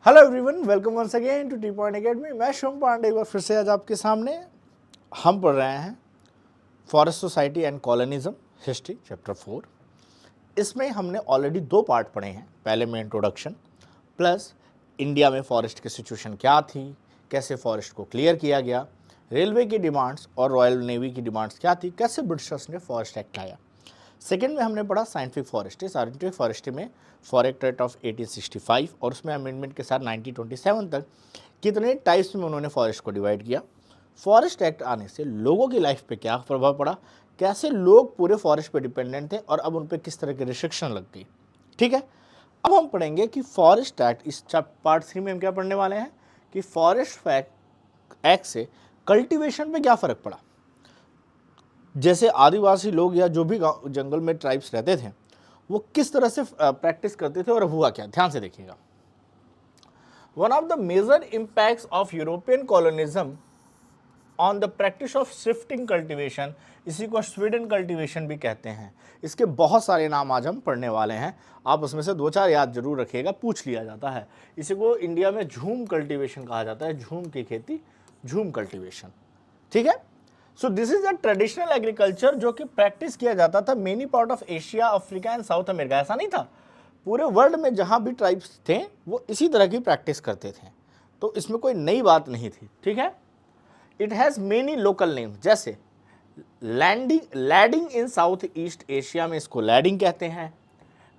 Hello everyone, welcome once again to T point academy. मैं शुभम पांडे एक बार फिर से आज आपके सामने हम पढ़ रहे हैं forest society and colonialism history chapter 4। इसमें हमने ऑलरेडी 2 पार्ट पढ़े हैं। पहले में इंट्रोडक्शन प्लस इंडिया में फॉरेस्ट की सिचुएशन क्या थी, कैसे फॉरेस्ट को क्लियर किया गया, रेलवे की डिमांड्स और रॉयल नेवी की डिमांड्स क्या थी, कैसे ब्रिटिशर्स ने फॉरेस्ट एक्ट लाया। सेकेंड में हमने पढ़ा साइंटिफिक फॉरेस्ट्री। साइंटिफिक फॉरेस्ट्री में फॉरेस्ट एक्ट ऑफ 1865 और उसमें अमेंडमेंट के साथ 1927 तक कितने टाइप्स में उन्होंने फॉरेस्ट को डिवाइड किया। फॉरेस्ट एक्ट आने से लोगों की लाइफ पे क्या प्रभाव पड़ा, कैसे लोग पूरे फॉरेस्ट पे डिपेंडेंट थे और अब उन पर किस तरह की रिस्ट्रिक्शन लग गई। ठीक है, अब हम पढ़ेंगे कि फॉरेस्ट एक्ट इस पार्ट 3 में हम क्या पढ़ने वाले हैं कि फॉरेस्ट एक्ट से कल्टीवेशन पे क्या फ़र्क पड़ा। जैसे आदिवासी लोग या जो भी जंगल में ट्राइब्स रहते थे वो किस तरह से प्रैक्टिस करते थे और हुआ क्या, ध्यान से देखिएगा। One of the major impacts of European colonialism on the practice of shifting cultivation, इसी को स्वीडन कल्टीवेशन भी कहते हैं। इसके बहुत सारे नाम आज हम पढ़ने वाले हैं, आप उसमें से 2-4 याद जरूर रखिएगा, पूछ लिया जाता है। इसी को इंडिया में झूम कल्टीवेशन कहा जाता है, झूम की खेती, झूम कल्टीवेशन। ठीक है, so this is a traditional agriculture जो कि प्रैक्टिस किया जाता था many part of Asia, Africa and south America. ऐसा नहीं था, पूरे वर्ल्ड में जहां भी ट्राइब्स थे वो इसी तरह की प्रैक्टिस करते थे, तो इसमें कोई नई बात नहीं थी। ठीक है, it has many local names, जैसे लैडिंग इन साउथ ईस्ट एशिया में इसको लैडिंग कहते हैं,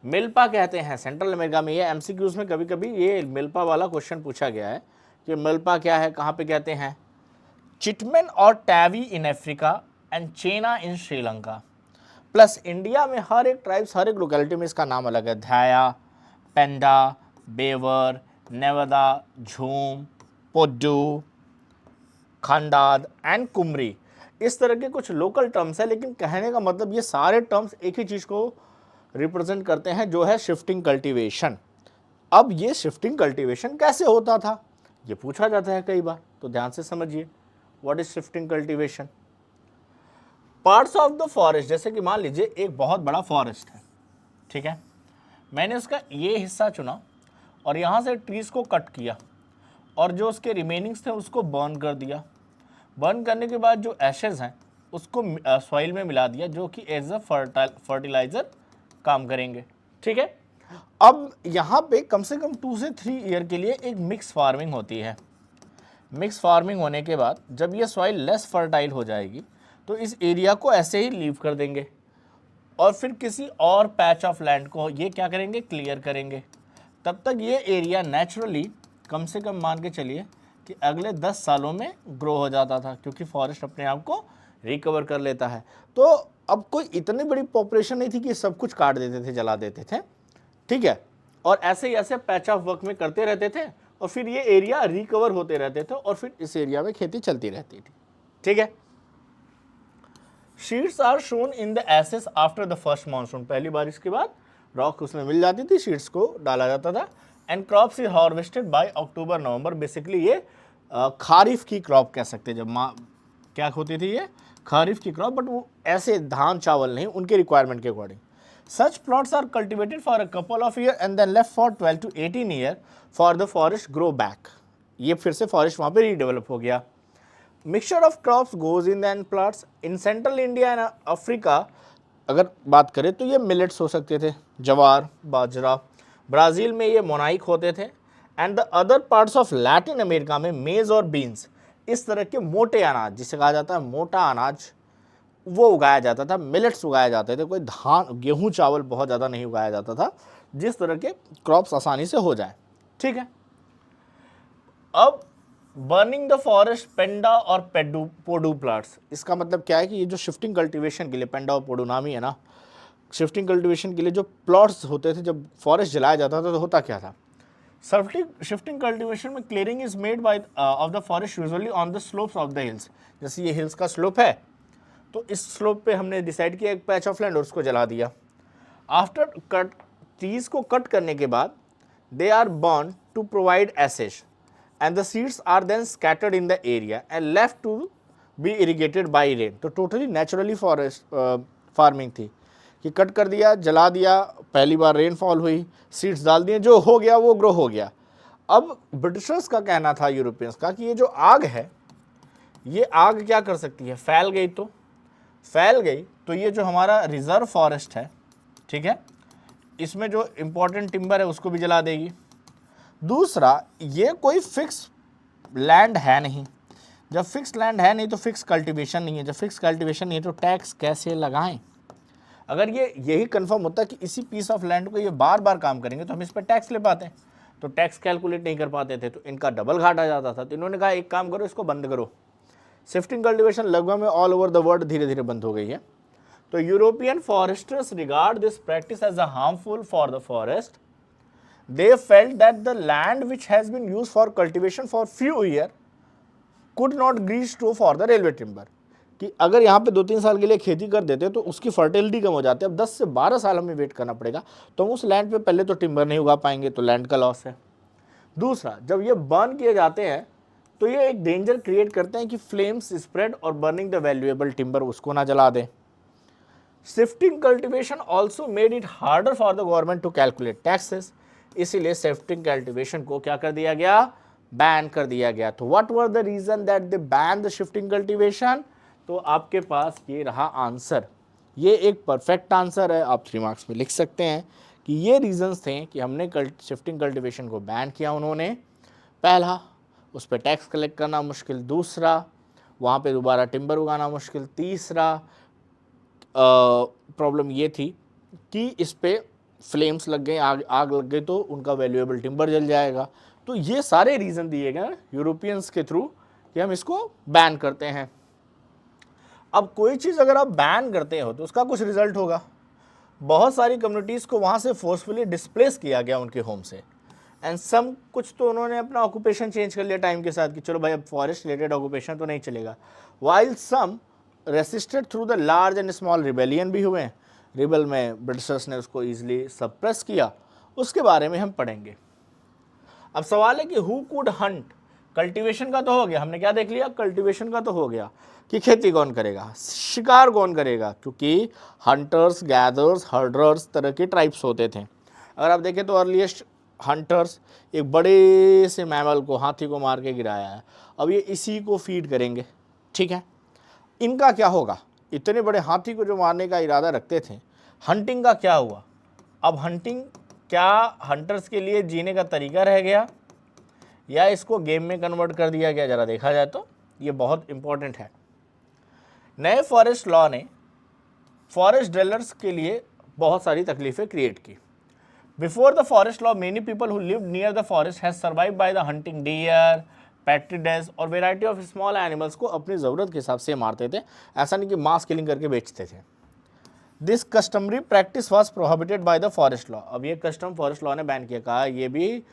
मिल्पा कहते हैं सेंट्रल अमेरिका में। ये एमसीक्यूज में कभी कभी ये मिल्पा वाला क्वेश्चन पूछा गया है कि मिल्पा क्या है, कहाँ पे कहते हैं। चिटमैन और टैवी in Africa and चेना in Sri Lanka. Plus India में हर एक ट्राइब्स, हर एक लोकेलिटी में इसका नाम अलग है। धाया, पेंडा, बेवर, नेवदा, झूम, पोड्डू, खंडाद एंड कुमरी, इस तरह के कुछ लोकल टर्म्स है, लेकिन कहने का मतलब ये सारे टर्म्स एक ही चीज़ को रिप्रेजेंट करते हैं, जो है शिफ्टिंग कल्टीवेशन। अब ये शिफ्टिंग कल्टीवेशन कैसे होता था ये पूछा जाता है कई बार, तो ध्यान से समझिए। What is shifting cultivation? Parts of the forest, जैसे कि मान लीजिए एक बहुत बड़ा फॉरेस्ट है, ठीक है, मैंने उसका ये हिस्सा चुना और यहाँ से ट्रीज को कट किया और जो उसके रिमेनिंग्स थे उसको बर्न कर दिया। बर्न करने के बाद जो एशेज हैं उसको सॉइल में मिला दिया, जो कि एज अ फर्टिलाइजर काम करेंगे। ठीक है, अब यहाँ पे कम से कम 2 से 3 ईयर के लिए एक मिक्स फार्मिंग होती है। मिक्स फार्मिंग होने के बाद जब ये सॉइल लेस फर्टाइल हो जाएगी तो इस एरिया को ऐसे ही लीव कर देंगे और फिर किसी और पैच ऑफ लैंड को ये क्या करेंगे, क्लियर करेंगे। तब तक ये एरिया नेचुरली कम से कम मान के चलिए कि अगले 10 सालों में ग्रो हो जाता था, क्योंकि फॉरेस्ट अपने आप को रिकवर कर लेता है। तो अब कोई इतनी बड़ी पॉपुलेशन नहीं थी कि सब कुछ काट देते थे, जला देते थे। ठीक है, और ऐसे ही ऐसे पैच ऑफ वर्क में करते रहते थे और फिर ये एरिया रिकवर होते रहते थे और फिर इस एरिया में खेती चलती रहती थी। ठीक है, sheets are shown in the ashes after the first monsoon, पहली बारिश के बाद रॉक उसमें मिल जाती थी, शीट्स को डाला जाता था। And crops is harvested by October November. Basically ये खारिफ की क्रॉप कह सकते हैं। जब क्या होती थी ये खारिफ की क्रॉप, बट वो ऐसे धान चावल नहीं, उनके रिक्वायरमेंट के according. Such plots are cultivated for a couple of year and then left for 12 to 18 year for the forest grow back. ये फिर से फॉरेस्ट वहाँ पे रीडेवलप हो गया। Mixture of crops goes in and plots in central India and Africa. अगर बात करें तो ये मिलेट्स हो सकते थे, जवार, बाजरा। ब्राज़ील में ये मोनाइक होते थे। And the other parts of Latin America में मेज और बीन्स, इस तरह के मोटे अनाज, जिसे कहा जाता है मोटा अनाज, वो उगाया जाता था। मिलेट्स उगाए जाते थे, कोई धान, गेहूं, चावल बहुत ज़्यादा नहीं उगाया जाता था, जिस तरह के क्रॉप्स आसानी से हो जाए। ठीक है, अब बर्निंग द फॉरेस्ट, पेंडा और पोडू प्लांट्स, इसका मतलब क्या है कि ये जो शिफ्टिंग कल्टीवेशन के लिए, पेंडा और पोडू नाम ही है ना, शिफ्टिंग कल्टीवेशन के लिए जो प्लॉट्स होते थे, जब फॉरेस्ट जलाया जाता था तो होता क्या था। शिफ्टिंग कल्टीवेशन में clearing is made by of the forest usually on the slopes of the hills. जैसे ये हिल्स का स्लोप है तो इस स्लोप पे हमने डिसाइड किया एक पैच ऑफ लैंड और उसको जला दिया। आफ्टर कट, ट्रीज को कट करने के बाद they are burn to provide ashes and the seeds are then scattered in the area and left to be irrigated by rain. तो टोटली नेचुरली फॉरेस्ट फार्मिंग थी कि कट कर दिया, जला दिया, पहली बार रेनफॉल हुई, सीड्स डाल दिए, जो हो गया वो ग्रो हो गया। अब ब्रिटिशर्स का कहना था यूरोपियंस का कि ये जो आग है, ये आग क्या कर सकती है, फैल गई तो ये जो हमारा रिजर्व फॉरेस्ट है, ठीक है, इसमें जो इंपॉर्टेंट टिम्बर है उसको भी जला देगी। दूसरा, ये कोई फिक्स लैंड है नहीं, जब फिक्स लैंड है नहीं तो फिक्स कल्टीवेशन नहीं है, जब फिक्स कल्टीवेशन नहीं है तो टैक्स कैसे लगाएं। अगर ये यही कंफर्म होता कि इसी पीस ऑफ लैंड को ये बार बार काम करेंगे तो हम इस पर टैक्स ले पाते हैं, तो टैक्स कैलकुलेट नहीं कर पाते थे, तो इनका डबल घाटा जाता था। तो इन्होंने कहा एक काम करो, इसको बंद करो। शिफ्टिंग कल्टीवेशन लगभग में ऑल ओवर द वर्ल्ड धीरे धीरे बंद हो गई है। तो European foresters regard this practice as a harmful for the forest. They felt that the land which has been used for cultivation for few years could not reach to for the railway timber, कि अगर यहाँ पे 2-3 साल के लिए खेती कर देते तो उसकी फर्टिलिटी कम हो जाती है। अब 10 से 12 साल हमें वेट करना पड़ेगा, तो हम उस लैंड पे पहले तो टिम्बर नहीं उगा पाएंगे, तो लैंड का लॉस है। दूसरा, जब ये बर्न किए जाते हैं तो ये एक डेंजर क्रिएट करते हैं कि फ्लेम्स स्प्रेड और बर्निंग द वैल्यूएबल टिम्बर, उसको ना जला दें। Shifting cultivation also made it harder for the government to calculate taxes, इसीलिए शिफ्टिंग कल्टीवेशन को क्या कर दिया गया, बैन कर दिया गया। तो what were the reason that they ban the shifting cultivation, तो आपके पास ये रहा आंसर। ये एक परफेक्ट आंसर है, आप 3 मार्क्स में लिख सकते हैं कि ये रीजंस थे कि हमने शिफ्टिंग कल्टीवेशन को बैन किया उन्होंने। पहला, उस पर टैक्स कलेक्ट करना मुश्किल। दूसरा, वहाँ पे दोबारा टिम्बर उगाना मुश्किल। तीसरा प्रॉब्लम ये थी कि इस पर फ्लेम्स लग गए, आग लग गई तो उनका वैल्यूएबल टिम्बर जल जाएगा। तो ये सारे रीज़न दिए गए यूरोपियंस के थ्रू कि हम इसको बैन करते हैं। अब कोई चीज़ अगर आप बैन करते हो तो उसका कुछ रिजल्ट होगा। बहुत सारी कम्युनिटीज़ को वहाँ से फोर्सफुली डिस्प्लेस किया गया उनके होम से, एंड सम कुछ तो उन्होंने अपना ऑक्यूपेशन चेंज कर लिया टाइम के साथ कि चलो भाई अब फॉरेस्ट रिलेटेड ऑक्यूपेशन तो नहीं चलेगा। While some resisted through the large and small rebellion भी हुए। रिबल में ब्रिटिशर्स ने उसको ईजिली सप्रेस किया, उसके बारे में हम पढ़ेंगे। अब सवाल है कि हु कुड हंट, कल्टीवेशन का तो हो गया, हमने क्या देख लिया, कल्टीवेशन का तो हो गया कि खेती कौन करेगा, शिकार कौन करेगा, क्योंकि हंटर्स, गैदर्स, हर्डर्स तरह के ट्राइब्स होते थे। अगर आप देखें तो अर्लीस्ट हंटर्स एक बड़े से मैमल को, हाथी को मार के गिराया है, अब ये इसी को फीड करेंगे, ठीक है। इनका क्या होगा, इतने बड़े हाथी को जो मारने का इरादा रखते थे, हंटिंग का क्या हुआ। अब हंटिंग क्या हंटर्स के लिए जीने का तरीका रह गया या इसको गेम में कन्वर्ट कर दिया गया, ज़रा देखा जाए तो ये बहुत इंपॉर्टेंट है। नए फॉरेस्ट लॉ ने फॉरेस्ट ड्वेलर्स के लिए बहुत सारी तकलीफ़ें क्रिएट की। Before the forest law many people who lived near the forest has survived by the hunting deer, partridges और वेराइटी ऑफ स्मॉल एनिमल्स को अपनी ज़रूरत के हिसाब से मारते थे, ऐसा नहीं कि मास किलिंग करके बेचते थे। This customary practice was prohibited by the forest law. अब ये कस्टम फॉरेस्ट लॉ ने बैन किया, कहा ये भी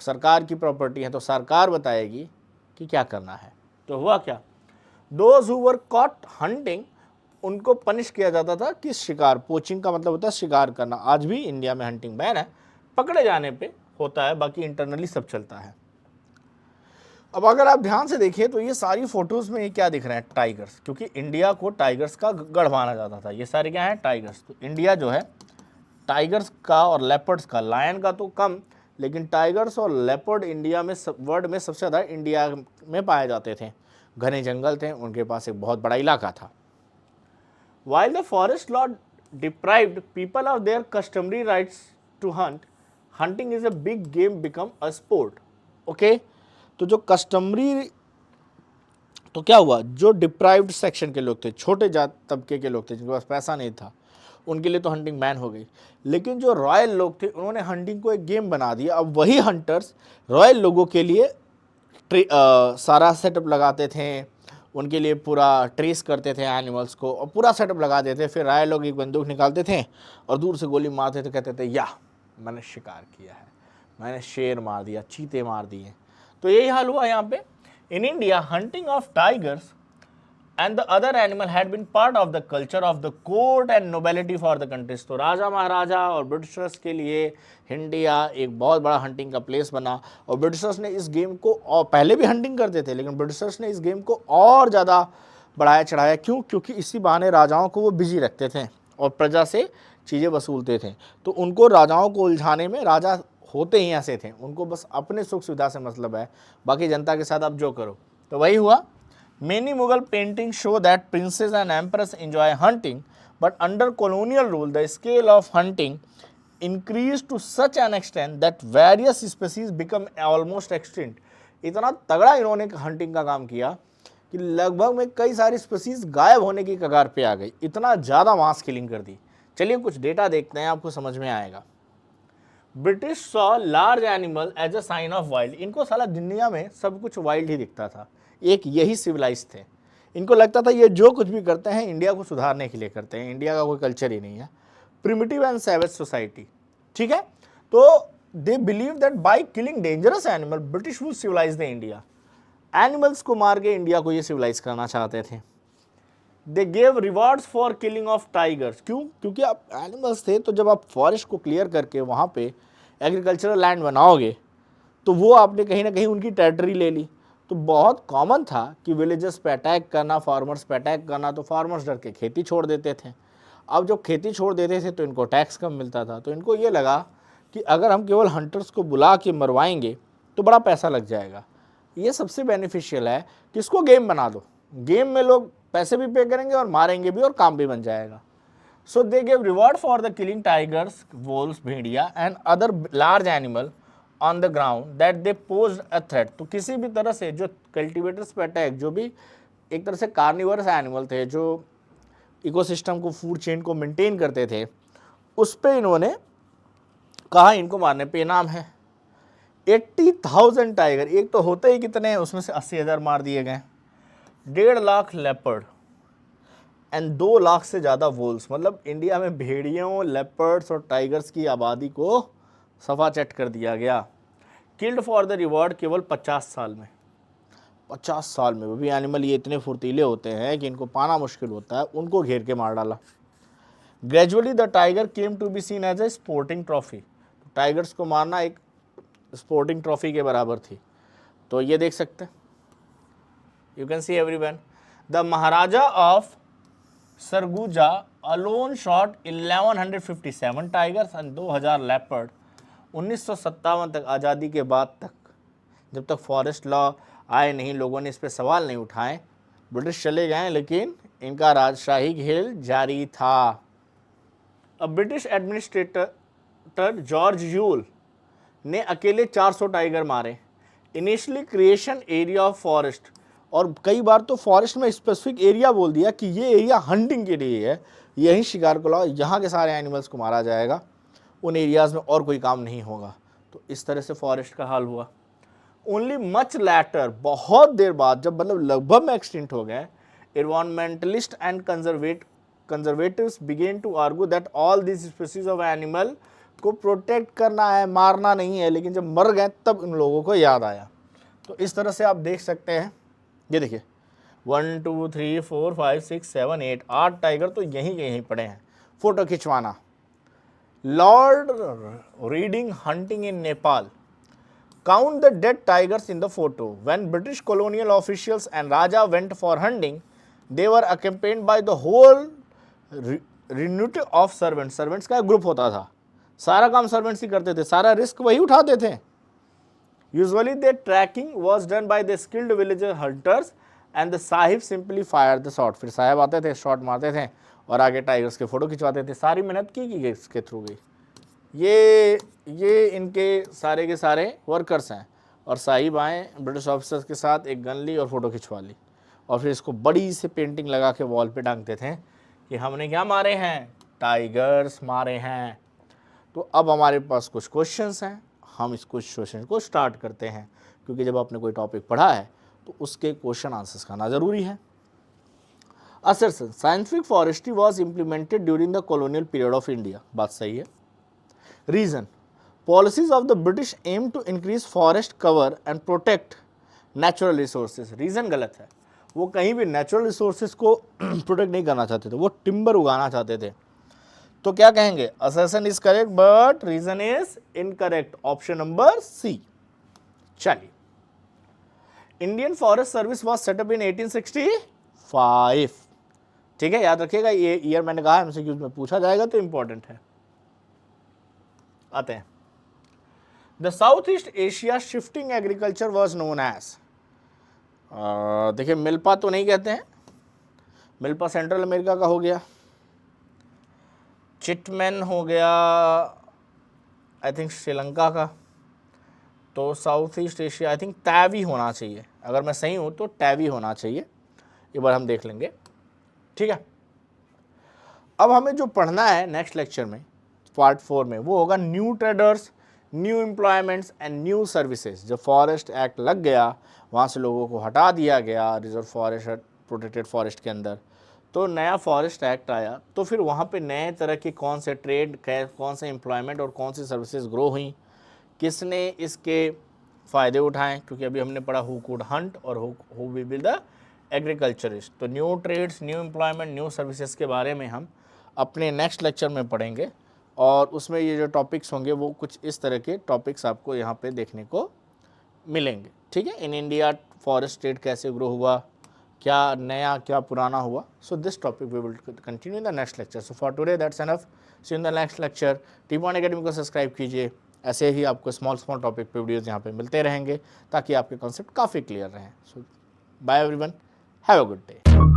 सरकार की प्रॉपर्टी है तो सरकार बताएगी कि क्या करना है। तो हुआ क्या, those who were caught hunting, उनको पनिश किया जाता था कि शिकार, पोचिंग का मतलब होता है शिकार करना। आज भी इंडिया में हंटिंग बैन है, पकड़े जाने पे होता है, बाकी इंटरनली सब चलता है। अब अगर आप ध्यान से देखिए तो ये सारी फोटोज़ में ये क्या दिख रहे हैं, टाइगर्स, क्योंकि इंडिया को टाइगर्स का गढ़ माना जाता था। ये सारे क्या हैं, टाइगर्स। तो इंडिया जो है टाइगर्स का और लेपर्ड्स का, लायन का तो कम, लेकिन टाइगर्स और लेपर्ड इंडिया में वर्ल्ड में सबसे ज़्यादा इंडिया में पाए जाते थे। घने जंगल थे, उनके पास एक बहुत बड़ा इलाका था। While the forest law deprived people of their customary rights to hunt, hunting is a big game become a sport. Okay, तो जो कस्टमरी, तो क्या हुआ, जो डिप्राइव्ड सेक्शन के लोग थे, छोटे जात तबके के लोग थे जिनके पास पैसा नहीं था, उनके लिए तो हंटिंग बैन हो गई। लेकिन जो रॉयल लोग थे उन्होंने हंटिंग को एक गेम बना दिया। अब वही हंटर्स रॉयल लोगों के लिए सारा सेटअप लगाते थे, उनके लिए पूरा ट्रेस करते थे एनिमल्स को और पूरा सेटअप लगा देते। फिर रॉयल लोग एक बंदूक निकालते थे और दूर से गोली मारते थे, कहते थे या मैंने शिकार किया है, मैंने शेर मार दिया, चीते मार दिए। तो यही हाल हुआ यहाँ पे। In India hunting of tigers and the other animal had been part of the culture of the court and nobility for the countries. तो राजा महाराजा और ब्रिटिशर्स के लिए इंडिया एक बहुत बड़ा हंटिंग का प्लेस बना, और ब्रिटिशर्स ने इस गेम को, और पहले भी हंटिंग करते थे लेकिन ब्रिटिशर्स ने इस गेम को और ज़्यादा बढ़ाया चढ़ाया। क्यों? क्योंकि इसी बहाने राजाओं को वो बिजी रखते थे और प्रजा से चीज़ें वसूलते थे। तो उनको राजाओं को उलझाने में राजा होते ही ऐसे थे, उनको बस अपने सुख सुविधा से मतलब है, बाकी जनता के साथ आप जो करो। तो वही हुआ। Many Mughal paintings show that princes and emperors enjoy hunting, but under colonial rule, the scale of hunting increased to such an extent that various species become almost extinct. इतना तगड़ा इन्होंने हंटिंग का काम किया कि लगभग में कई सारी स्पीसीज गायब होने की कगार पे आ गई, इतना ज़्यादा मास किलिंग कर दी। चलिए कुछ डेटा देखते हैं, आपको समझ में आएगा। British saw large animal as a sign of wild. इनको साला दुनिया में सब कुछ वाइल्ड ही दिखता था, एक यही सिविलाइज थे। इनको लगता था ये जो कुछ भी करते हैं इंडिया को सुधारने के लिए करते हैं, इंडिया का कोई कल्चर ही नहीं है। प्रिमिटिव एंड सैवेज सोसाइटी, ठीक है। तो they believe that by killing dangerous animal British would civilise the India. Animals को मार के इंडिया को ये सिविलाइज करना चाहते थे। They gave rewards for killing of tigers. क्यों? क्योंकि आप एनिमल्स थे, तो जब आप फॉरेस्ट को क्लियर करके वहाँ पे एग्रीकल्चरल लैंड बनाओगे तो वो आपने कहीं ना कहीं उनकी टेरिटरी ले ली। तो बहुत कॉमन था कि विलेजेस पे अटैक करना, फार्मर्स पे अटैक करना, तो फार्मर्स डर के खेती छोड़ देते थे। अब जब खेती छोड़ देते थे तो इनको टैक्स कम मिलता था, तो इनको ये लगा कि अगर हम केवल हंटर्स को बुला के मरवाएंगे तो बड़ा पैसा लग जाएगा, ये सबसे बेनिफिशियल है कि इसको गेम बना दो, गेम में लोग पैसे भी पे करेंगे और मारेंगे भी और काम भी बन जाएगा। So they gave reward for the killing tigers, wolves, भेड़िया and other large animal on the ground that they pose a threat. तो किसी भी तरह से जो कल्टिवेटर्स पे अटैक, जो भी एक तरह से कार्निवरस एनिमल थे जो इकोसिस्टम को, फूड चेन को मेंटेन करते थे, उस पे इन्होंने कहा इनको मारने पे इनाम है। 80,000 टाइगर, एक तो होते ही कितने हैं, उसमें से 80,000 मार दिए गए। 1.5 लाख लेपर्ड एंड 2 लाख से ज़्यादा वोल्स। मतलब इंडिया में भेड़ियों, लेपर्ड्स और टाइगर्स की आबादी को सफा चट कर दिया गया। किल्ड फॉर द रिवॉर्ड केवल 50 साल में। 50 साल में वो भी एनिमल ये इतने फुर्तीले होते हैं कि इनको पाना मुश्किल होता है, उनको घेर के मार डाला। Gradually the tiger came to be seen as a sporting trophy. Tigers को मारना एक स्पोर्टिंग ट्रॉफी के बराबर थी। तो ये देख सकते हैं, you can see everyone. The Maharaja of Surguja alone shot 1157 tigers and 2000 leopard. 1957 तक, आज़ादी के बाद तक, जब तक फॉरेस्ट लॉ आए नहीं, लोगों ने इस पर सवाल नहीं उठाए, ब्रिटिश चले गए, लेकिन इनका राजशाही खेल जारी था। अब ब्रिटिश एडमिनिस्ट्रेटर जॉर्ज यूल ने अकेले 400 टाइगर मारे। Initially creation area of forest, और कई बार तो फॉरेस्ट में स्पेसिफिक एरिया बोल दिया कि ये एरिया हंटिंग के लिए है, यहीं शिकार को लाओ, यहाँ के सारे एनिमल्स को मारा जाएगा, उन एरियाज़ में और कोई काम नहीं होगा। तो इस तरह से फॉरेस्ट का हाल हुआ। ओनली मच लैटर, बहुत देर बाद, जब मतलब लगभग में एक्सटिंक्ट हो गए, environmentalist and conservatives began to argue that all this species of animal को प्रोटेक्ट करना है, मारना नहीं है। लेकिन जब मर गए तब इन लोगों को याद आया। तो इस तरह से आप देख सकते हैं, ये देखिए 1 2 3 4 5 6 7 8 8 टाइगर तो यहीं पड़े हैं। फोटो खिंचवाना। Lord Reading hunting in Nepal. Count the dead tigers in the photo. When British colonial officials and Raja went for hunting, they were accompanied by the whole retinue of servants. Servants का एक group होता था, सारा काम servants ही करते थे, सारा risk वही उठाते थे। Usually the tracking was done by the skilled villager hunters and the Sahib simply fired the shot. फिर साहिब आते थे, शॉट मारते थे और आगे टाइगर्स के फोटो खिंचवाते थे। सारी मेहनत की गई इसके थ्रू गई। ये इनके सारे के सारे वर्कर्स हैं, और साहिब आए ब्रिटिश ऑफिसर्स के साथ, एक गन ली और फ़ोटो खिंचवा ली, और फिर इसको बड़ी से पेंटिंग लगा के वॉल पे टांगते थे कि हमने क्या मारे हैं, टाइगर्स मारे हैं। तो अब हमारे पास कुछ क्वेश्चंस हैं, हम इस कुछ क्वेश्चन को स्टार्ट करते हैं, क्योंकि जब आपने कोई टॉपिक पढ़ा है तो उसके क्वेश्चन आंसर्स करना ज़रूरी है। Assertion, scientific forestry was implemented during the colonial period of India. बात सही है। Reason, policies of the British aim to increase forest cover and protect natural resources. Reason गलत है, वो कहीं भी नेचुरल रिसोर्सेज को प्रोटेक्ट नहीं करना चाहते थे, वो टिम्बर उगाना चाहते थे। तो क्या कहेंगे, assertion is correct but reason is incorrect, option number C. चलिए, Indian forest service was set up in 1865। ठीक है, याद रखिएगा, ये ईयर मैंने कहा एमसीक्यूज में पूछा जाएगा तो इंपॉर्टेंट है। आते हैं, the South east Asia shifting agriculture was known as, देखिए मिल्पा तो नहीं कहते हैं, मिल्पा सेंट्रल अमेरिका का हो गया, चिटमैन हो गया आई थिंक श्रीलंका का, तो south east Asia I think टैवी होना चाहिए, अगर मैं सही हूँ तो टैवी होना चाहिए, एक बार हम देख लेंगे, ठीक है। अब हमें जो पढ़ना है नेक्स्ट लेक्चर में पार्ट 4 में वो होगा new traders, new employments and new services. जब फॉरेस्ट एक्ट लग गया, वहाँ से लोगों को हटा दिया गया रिजर्व फॉरेस्ट प्रोटेक्टेड फॉरेस्ट के अंदर, तो नया फॉरेस्ट एक्ट आया, तो फिर वहाँ पे नए तरह के कौन से ट्रेड, कौन से एम्प्लॉयमेंट और कौन सी सर्विसेज ग्रो हुई, किसने इसके फ़ायदे उठाएं, क्योंकि अभी हमने पढ़ा हु कुड हंट और who will be the agriculturist. तो new trades, new employment, new services के बारे में हम अपने नेक्स्ट लेक्चर में पढ़ेंगे, और उसमें ये जो टॉपिक्स होंगे वो कुछ इस तरह के टॉपिक्स आपको यहाँ पे देखने को मिलेंगे, ठीक है। इन इंडिया फॉरेस्ट ट्रेड कैसे ग्रो हुआ, क्या नया क्या पुराना हुआ। So this topic we will continue in the next lecture. So for today that's enough, see in the next lecture. T one academy को सब्सक्राइब कीजिए, ऐसे ही आपको स्मॉल टॉपिक पे वीडियोज़ यहाँ पे मिलते रहेंगे ताकि आपके कॉन्सेप्ट काफ़ी क्लियर रहें। So bye everyone, have a good day.